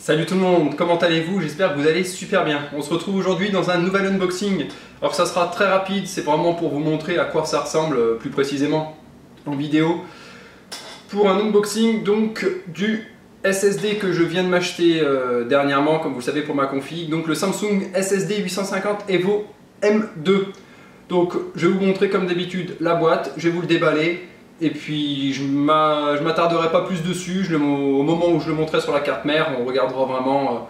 Salut tout le monde, comment allez-vous? J'espère que vous allez super bien. On se retrouve aujourd'hui dans un nouvel unboxing. Alors ça sera très rapide, c'est vraiment pour vous montrer à quoi ça ressemble plus précisément en vidéo. Pour un unboxing donc du SSD que je viens de m'acheter dernièrement, comme vous le savez pour ma config. Donc le Samsung SSD 850 Evo M2. Donc je vais vous montrer comme d'habitude la boîte, je vais vous le déballer. Et puis je m'attarderai pas plus dessus, au moment où je le montrerai sur la carte mère, on regardera vraiment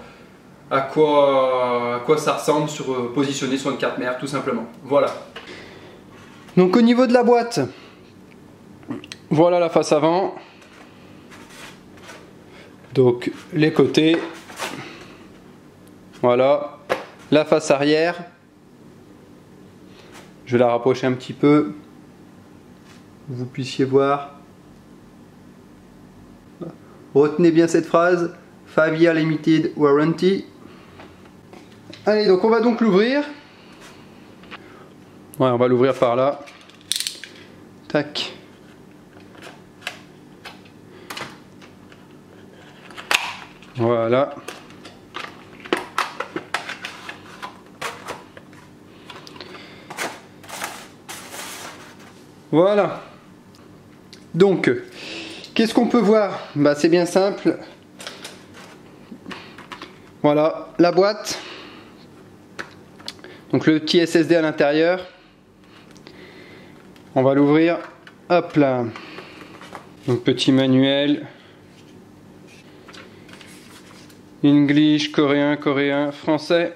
à quoi ça ressemble positionné sur une carte mère tout simplement. Voilà. Donc au niveau de la boîte, voilà la face avant. Donc les côtés. Voilà. La face arrière. Je vais la rapprocher un petit peu. Vous puissiez voir. Retenez bien cette phrase, 5 year limited warranty. Allez, donc on va donc l'ouvrir. Ouais, on va l'ouvrir par là. Tac. Voilà. Voilà. Donc, qu'est-ce qu'on peut voir? Bah, c'est bien simple. Voilà, la boîte. Donc le petit SSD à l'intérieur. On va l'ouvrir. Hop là. Donc petit manuel. English, coréen, français.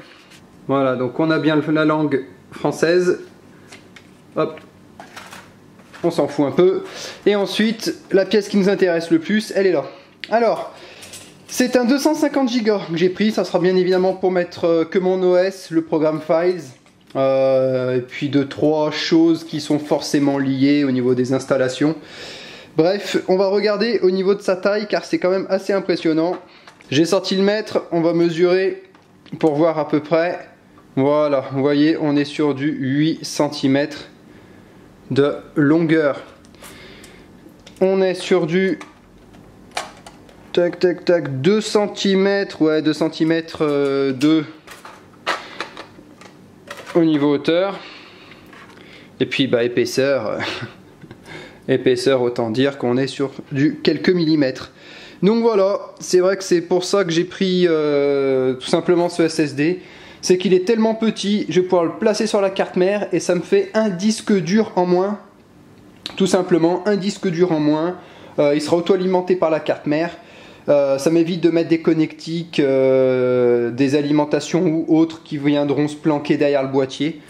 Voilà, donc on a bien la langue française. Hop. On s'en fout un peu. Et ensuite, la pièce qui nous intéresse le plus, elle est là. Alors, c'est un 250 Go que j'ai pris. Ça sera bien évidemment pour mettre que mon OS, le programme Files. Et puis 2-3 choses qui sont forcément liées au niveau des installations. Bref, on va regarder au niveau de sa taille car c'est quand même assez impressionnant. J'ai sorti le mètre, on va mesurer pour voir à peu près. Voilà, vous voyez, on est sur du 8 cm. De longueur. On est sur du 2 cm, ouais 2 cm au niveau hauteur. Et puis bah épaisseur, épaisseur autant dire qu'on est sur du quelques millimètres. Donc voilà, c'est vrai que c'est pour ça que j'ai pris tout simplement ce SSD. C'est qu'il est tellement petit, je vais pouvoir le placer sur la carte mère et ça me fait un disque dur en moins. Tout simplement, un disque dur en moins. Il sera auto-alimenté par la carte mère. Ça m'évite de mettre des connectiques, des alimentations ou autres qui viendront se planquer derrière le boîtier.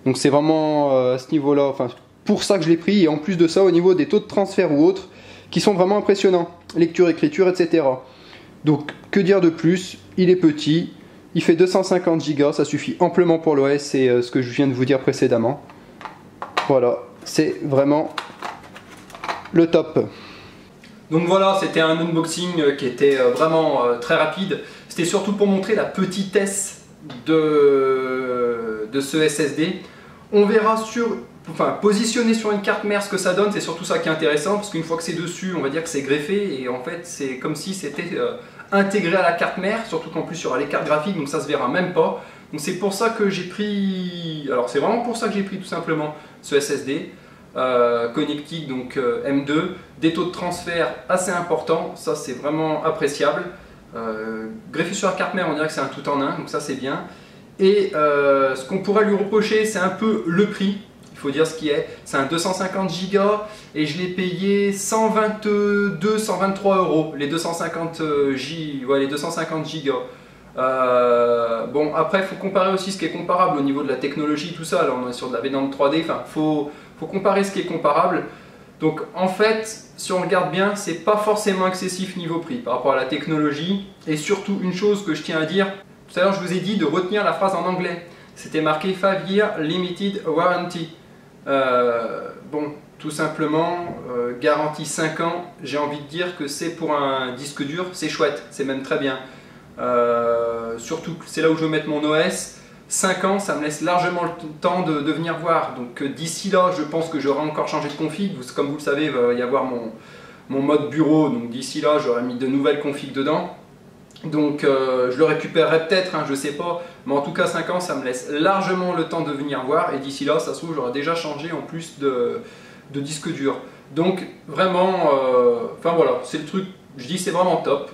Donc c'est vraiment à ce niveau-là, enfin, pour ça que je l'ai pris. Et en plus de ça, au niveau des taux de transfert ou autres, qui sont vraiment impressionnants. Lecture, écriture, etc. Donc que dire de plus? Il est petit. Il fait 250 Go, ça suffit amplement pour l'OS et ce que je viens de vous dire précédemment. Voilà, c'est vraiment le top. Donc voilà, c'était un unboxing qui était vraiment très rapide. C'était surtout pour montrer la petitesse de ce SSD. On verra positionné sur une carte mère ce que ça donne, c'est surtout ça qui est intéressant parce qu'une fois que c'est dessus, on va dire que c'est greffé et en fait c'est comme si c'était intégré à la carte mère, surtout qu'en plus il y aura les cartes graphiques donc ça se verra même pas. Donc c'est pour ça que j'ai pris, alors c'est vraiment pour ça que j'ai pris tout simplement ce SSD connectique donc M2, des taux de transfert assez importants, ça c'est vraiment appréciable. Greffé sur la carte mère on dirait que c'est un tout en un, donc ça c'est bien. Et ce qu'on pourrait lui reprocher c'est un peu le prix. Il faut dire ce qui est, c'est un 250 Go et je l'ai payé 123 euros, les 250 Go. Bon, après, il faut comparer aussi ce qui est comparable au niveau de la technologie, tout ça. Là, on est sur de la vénante 3D, enfin, faut comparer ce qui est comparable. Donc, en fait, si on regarde bien, c'est pas forcément excessif niveau prix par rapport à la technologie. Et surtout, une chose que je tiens à dire, tout à l'heure, je vous ai dit de retenir la phrase en anglais. C'était marqué 5 year limited warranty. Bon, tout simplement, garantie 5 ans, j'ai envie de dire que c'est pour un disque dur, c'est chouette, c'est même très bien. Surtout, c'est là où je veux mettre mon OS. 5 ans, ça me laisse largement le temps de venir voir. Donc d'ici là, je pense que j'aurai encore changé de config. Comme vous le savez, il va y avoir mon mode bureau. Donc d'ici là, j'aurai mis de nouvelles configs dedans. Donc je le récupérerai peut-être, hein, je sais pas, mais en tout cas 5 ans ça me laisse largement le temps de venir voir et d'ici là ça se trouve j'aurai déjà changé en plus de disque dur. Donc vraiment, enfin voilà, c'est le truc, je dis c'est vraiment top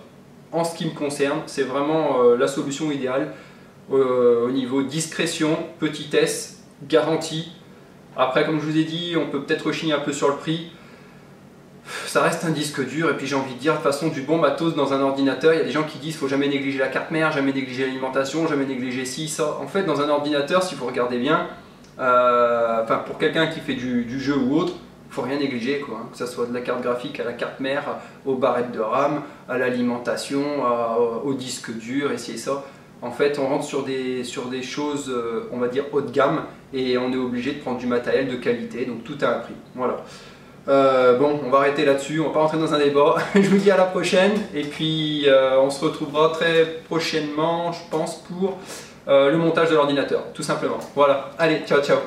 en ce qui me concerne, c'est vraiment la solution idéale au niveau discrétion, petitesse, garantie. Après comme je vous ai dit, on peut peut-être rechigner un peu sur le prix. Ça reste un disque dur et puis j'ai envie de dire de toute façon du bon matos dans un ordinateur, il y a des gens qui disent qu'il ne faut jamais négliger la carte mère, jamais négliger l'alimentation, jamais négliger ci, ça. En fait dans un ordinateur si vous regardez bien, enfin pour quelqu'un qui fait du jeu ou autre, il ne faut rien négliger quoi, hein. Que ce soit de la carte graphique à la carte mère, aux barrettes de RAM, à l'alimentation, au disque dur et ci et ça. En fait on rentre sur des choses on va dire haut de gamme et on est obligé de prendre du matériel de qualité, donc tout a un prix. Voilà. Bon, on va arrêter là-dessus, on va pas rentrer dans un débat. Je vous dis à la prochaine et puis on se retrouvera très prochainement, je pense, pour le montage de l'ordinateur, tout simplement. Voilà, allez, ciao ciao.